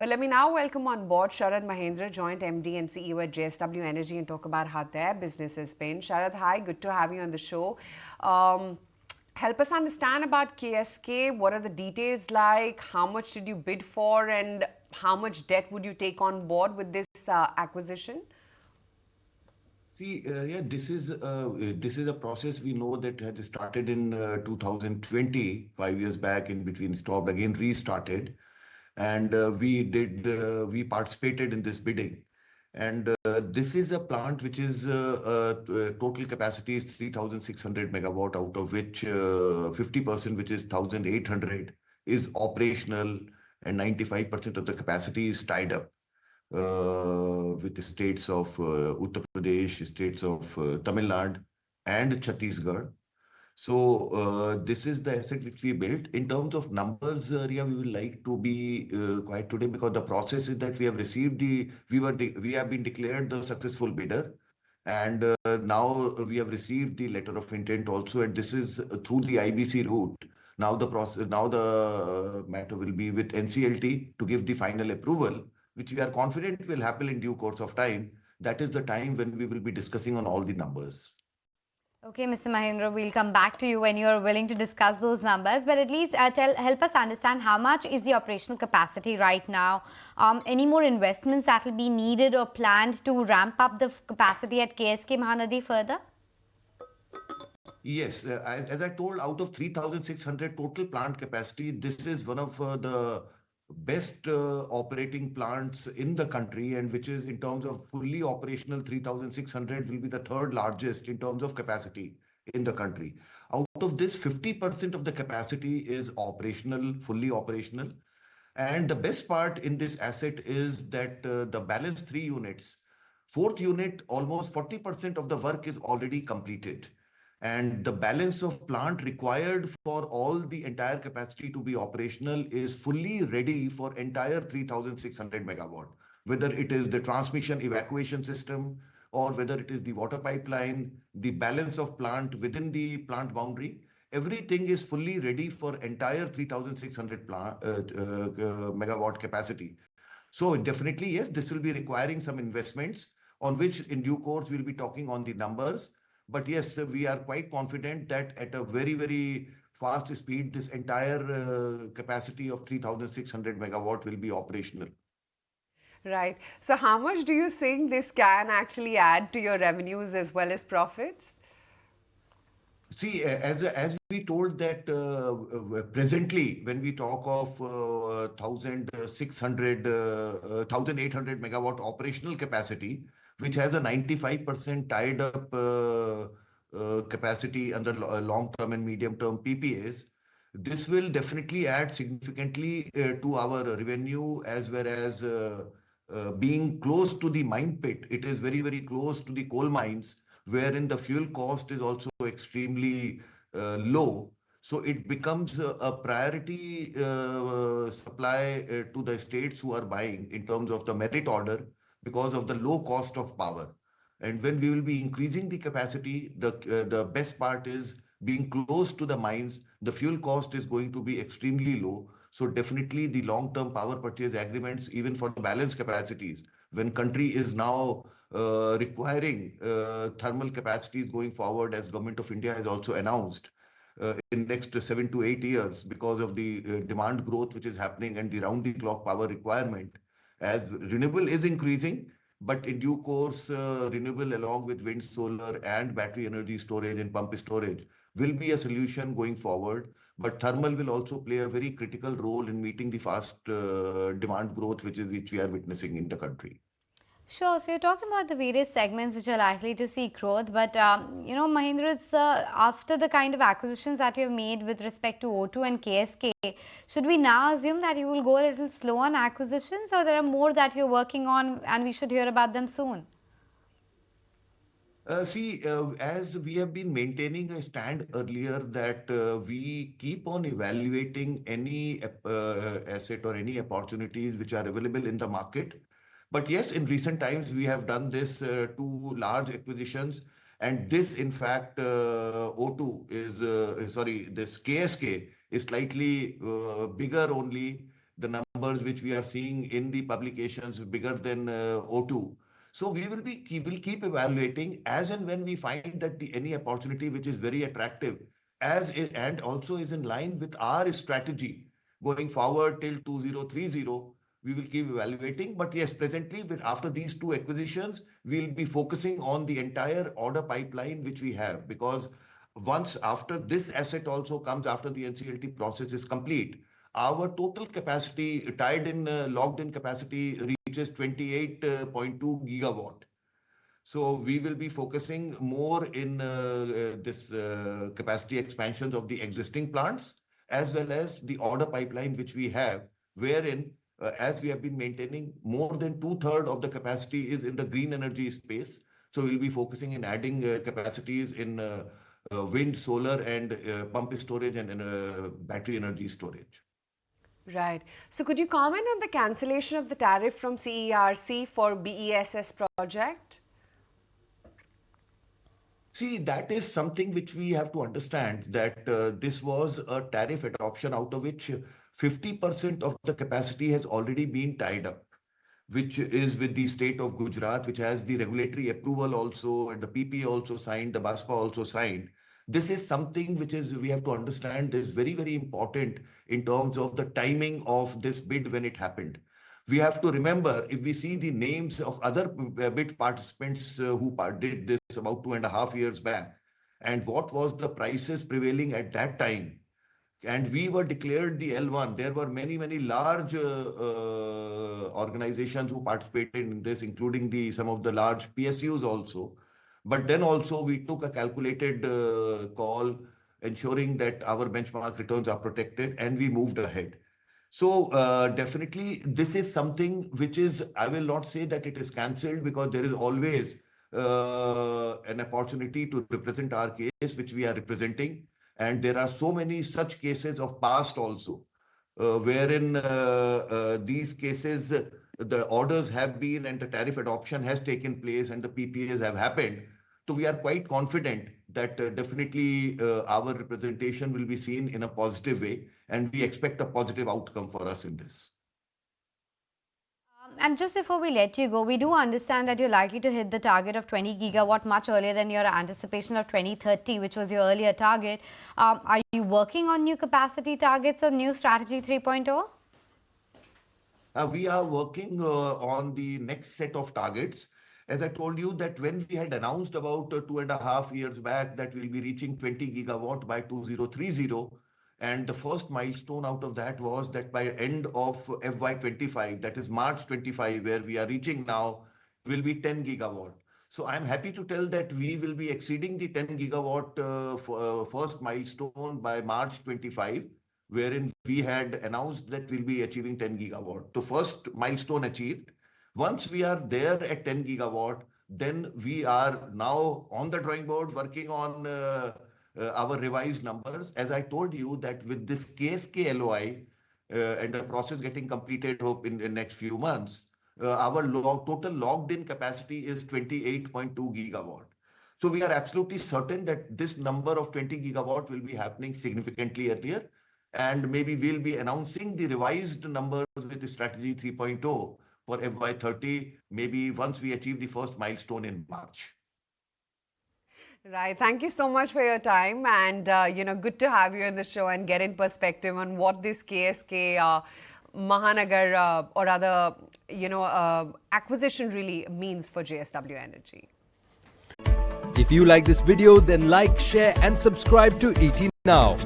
Well, let me now welcome on board Sharad Mahendra, Joint MD and CEO at JSW Energy, and talk about how their business has been. Sharad, hi, good to have you on the show. Um, Help us understand about KSK. What are the details like? How much did you bid for, and how much debt would you take on board with this acquisition? See, yeah, this is a process we know that had started in 2020, 5 years back. In between, stopped again, restarted, and we participated in this bidding. And this is a plant which is total capacity is 3,600 megawatt, out of which 50%, which is 1,800, is operational, and 95% of the capacity is tied up with the states of Uttar Pradesh, states of Tamil Nadu, and Chhattisgarh. So this is the asset which we built. In terms of numbers, Ria, we will like to be quiet today because the process is that we have received we have been declared the successful bidder, and now we have received the letter of intent also, and this is through the IBC route. Now the matter will be with NCLT to give the final approval, which we are confident will happen in due course of time. That is the time when we will be discussing on all the numbers. Okay, Mr. Mahendra, we'll come back to you when you're willing to discuss those numbers. But at least help us understand how much is the operational capacity right now. Any more investments that will be needed or planned to ramp up the capacity at KSK Mahanadi further? Yes, as I told, out of 3,600 total plant capacity, this is one of the best operating plants in the country, and which is in terms of fully operational, 3,600 will be the third largest in terms of capacity in the country. Out of this, 50% of the capacity is operational, fully operational. And the best part in this asset is that the balance three units, fourth unit, almost 40% of the work is already completed. And the balance of plant required for all the entire capacity to be operational is fully ready for entire 3,600 megawatt. Whether it is the transmission evacuation system, or whether it is the water pipeline, the balance of plant within the plant boundary, everything is fully ready for entire 3,600 megawatt capacity. So definitely, yes, this will be requiring some investments on which in due course we'll be talking on the numbers. But yes, we are quite confident that at a very, very fast speed, this entire capacity of 3,600 megawatt will be operational. Right. So, how much do you think this can actually add to your revenues as well as profits? See, as we told that presently, when we talk of 1,600, 1,800 megawatt operational capacity, which has a 95% tied up capacity under long-term and medium-term PPAs, this will definitely add significantly to our revenue, as well as being close to the mine pit. It is very, very close to the coal mines, wherein the fuel cost is also extremely low. So it becomes a priority supply to the states who are buying in terms of the merit order, because of the low cost of power. And when we will be increasing the capacity, the best part is being close to the mines. The fuel cost is going to be extremely low. So definitely the long-term power purchase agreements, even for the balance capacities, when country is now requiring thermal capacities going forward, as Government of India has also announced, in next 7 to 8 years, because of the demand growth which is happening and the round-the-clock power requirement, as renewable is increasing, but in due course, renewable along with wind, solar, and battery energy storage and pump storage will be a solution going forward. But thermal will also play a very critical role in meeting the fast demand growth which we are witnessing in the country. Sure. So you're talking about the various segments which are likely to see growth, but Mahendra, after the kind of acquisitions that you have made with respect to O2 and KSK, should we now assume that you will go a little slow on acquisitions, or there are more that you're working on and we should hear about them soon? See, as we have been maintaining a stand earlier that we keep on evaluating any asset or any opportunities which are available in the market. But yes, in recent times, we have done this two large acquisitions. And this, in fact, O2 is, sorry, this KSK is slightly bigger only, the numbers which we are seeing in the publications bigger than O2. So we will keep evaluating as and when we find that any opportunity which is very attractive and also is in line with our strategy going forward till 2030, we will keep evaluating. But yes, presently after these two acquisitions, we'll be focusing on the entire order pipeline which we have, because once after this asset also comes, after the NCLT process is complete, our total capacity, logged in capacity reaches 28.2 gigawatt. So we will be focusing more in this capacity expansions of the existing plants, as well as the order pipeline which we have, wherein as we have been maintaining, more than two-thirds of the capacity is in the green energy space. So we'll be focusing in adding capacities in wind, solar, and pump storage and battery energy storage. Right. So could you comment on the cancellation of the tariff from CERC for BESS project? See, that is something which we have to understand, that this was a tariff adoption out of which 50% of the capacity has already been tied up, which is with the state of Gujarat, which has the regulatory approval also, and the PP also signed, the BASPA also signed. This is something which is, we have to understand, is very, very important in terms of the timing of this bid when it happened. We have to remember, if we see the names of other bid participants who did this about 2.5 years back, and what was the prices prevailing at that time, and we were declared the L1. There were many, many large organizations who participated in this, including some of the large PSUs also. But then also we took a calculated call, ensuring that our benchmark returns are protected, and we moved ahead. So definitely this is something which is, I will not say that it is cancelled, because there is always an opportunity to represent our case, which we are representing. And there are so many such cases of past also, wherein these cases, the orders have been and the tariff adoption has taken place and the PPAs have happened. So we are quite confident that definitely our representation will be seen in a positive way, and we expect a positive outcome for us in this. And just before we let you go, we do understand that you're likely to hit the target of 20 gigawatt much earlier than your anticipation of 2030, which was your earlier target. Are you working on new capacity targets or new strategy 3.0? We are working on the next set of targets. As I told you, that when we had announced about 2.5 years back that we'll be reaching 20 gigawatt by 2030, and the first milestone out of that was that by end of FY25, that is March 25, where we are reaching now, will be 10 gigawatt. So I'm happy to tell that we will be exceeding the 10 gigawatt first milestone by March 25, wherein we had announced that we'll be achieving 10 gigawatt. The first milestone achieved. Once we are there at 10 gigawatt, then we are now on the drawing board working on our revised numbers. As I told you, that with this KSK LOI and the process getting completed, hope in the next few months, our total logged in capacity is 28.2 gigawatt. So we are absolutely certain that this number of 20 gigawatt will be happening significantly earlier. And maybe we'll be announcing the revised numbers with the strategy 3.0 for FY30, maybe once we achieve the first milestone in March. Right. Thank you so much for your time, and good to have you on the show and get in perspective on what this KSK Mahanadi or other acquisition really means for JSW Energy. If you like this video, then like, share and subscribe to ET Now.